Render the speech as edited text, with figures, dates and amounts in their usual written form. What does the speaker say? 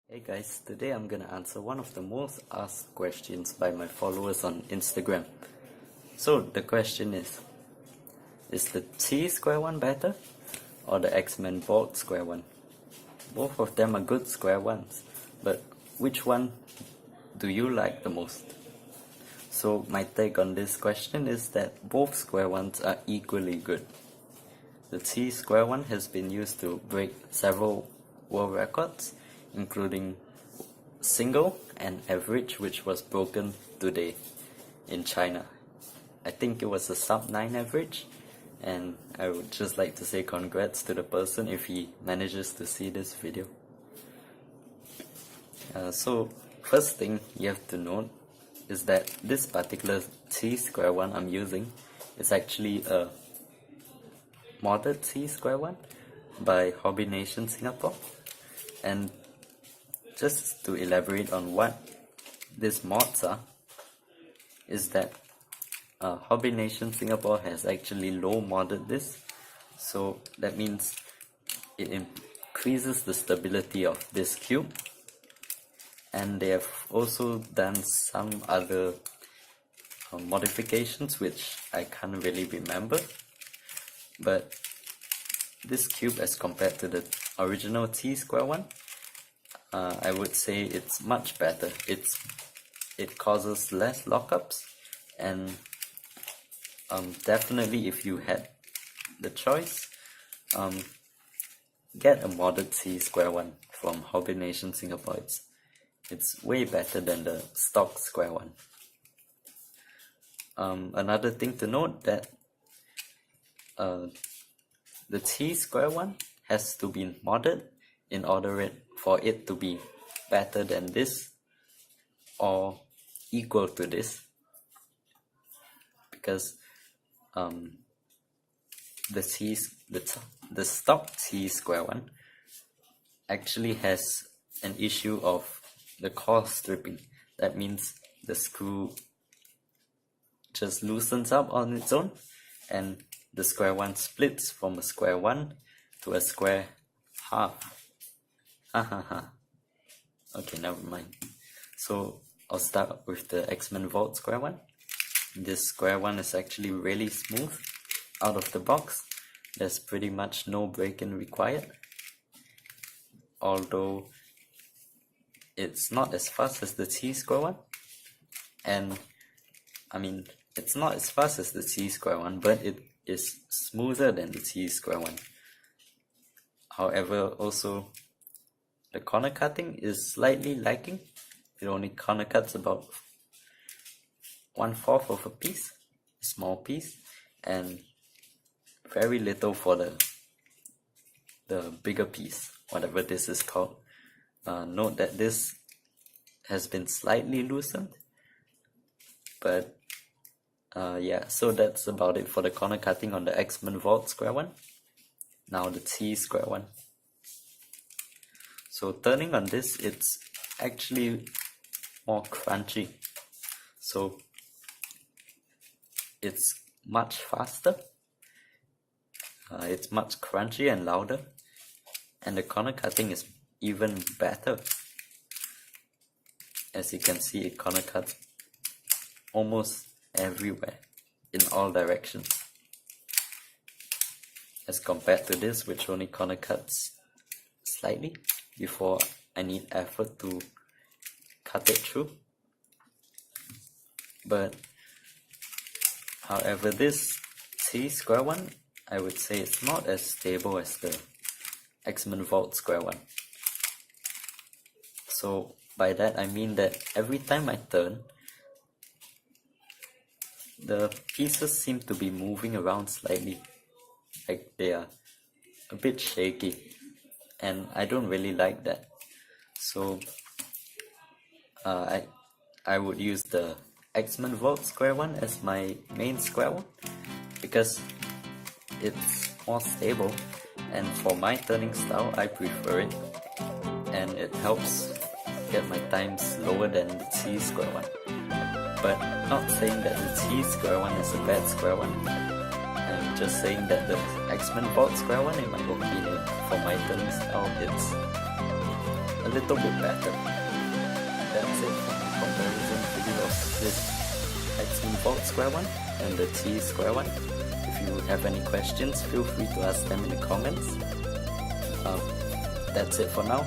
Hey guys, today I'm gonna answer one of the most asked questions by my followers on Instagram. So the question is the T-Square-1 better or the X-Men Vault Square-1? Both of them are good square ones, but which one do you like the most? So my take on this question is that both square ones are equally good. The T-Square-1 has been used to break several world records, including single and average, which was broken today in China. I think it was a sub 9 average, and I would just like to say congrats to the person if he manages to see this video. So first thing you have to note is that this particular T-Square-1 I'm using is actually a modded T-Square-1 by Hobby Nation Singapore. And just to elaborate on what these mods are, is that Hobby Nation Singapore has actually low modded this, so that means it increases the stability of this cube, and they have also done some other modifications which I can't really remember, but this cube as compared to the original T-Square-1, I would say it's much better. It causes less lockups, and definitely if you had the choice, get a modded T-Square-1 from Hobby Nation Singapore. It's way better than the stock square one. Another thing to note that the T-Square-1 has to be modded in order for it to be better than this or equal to this, because the stock T-Square-1 actually has an issue of the core stripping. That means the screw just loosens up on its own, and the square one splits from a square 1 to a square half. Okay, never mind. So I'll start with the X-Men Vault Square-1. This square one is actually really smooth out of the box. There's pretty much no break-in required, although it's not as fast as the T-Square-1, and I mean, it's not as fast as the T-Square-1, but it is smoother than the T-Square-1. However, also the corner cutting is slightly lacking. It only corner cuts about 1/4 of a piece, a small piece, and very little for the bigger piece, whatever this is called. Note that this has been slightly loosened, but yeah, so that's about it for the corner cutting on the X-Men Vault Square-1. Now the T-Square-1. So turning on this, it's actually more crunchy. So it's much faster, it's much crunchy and louder, and the corner cutting is even better. As you can see, it corner cuts almost everywhere in all directions, as compared to this, which only corner cuts slightly before I need effort to cut it through. But however, this T-Square-1, I would say it's not as stable as the X-Men Vault Square-1. So by that I mean that every time I turn, the pieces seem to be moving around slightly, like they are a bit shaky, and I don't really like that. So I would use the X-Men Vault Square-1 as my main square one, because it's more stable, and for my turning style I prefer it, and it helps get my times lower than the T-Square-1. But not saying that the T-Square-1 is a bad square one. I'm just saying that the X-Men Vault Square-1, in my opinion, for my turning style, it's a little bit better. That's it for my comparison video of this 18-volt square one and the T square one. If you have any questions, feel free to ask them in the comments. That's it for now.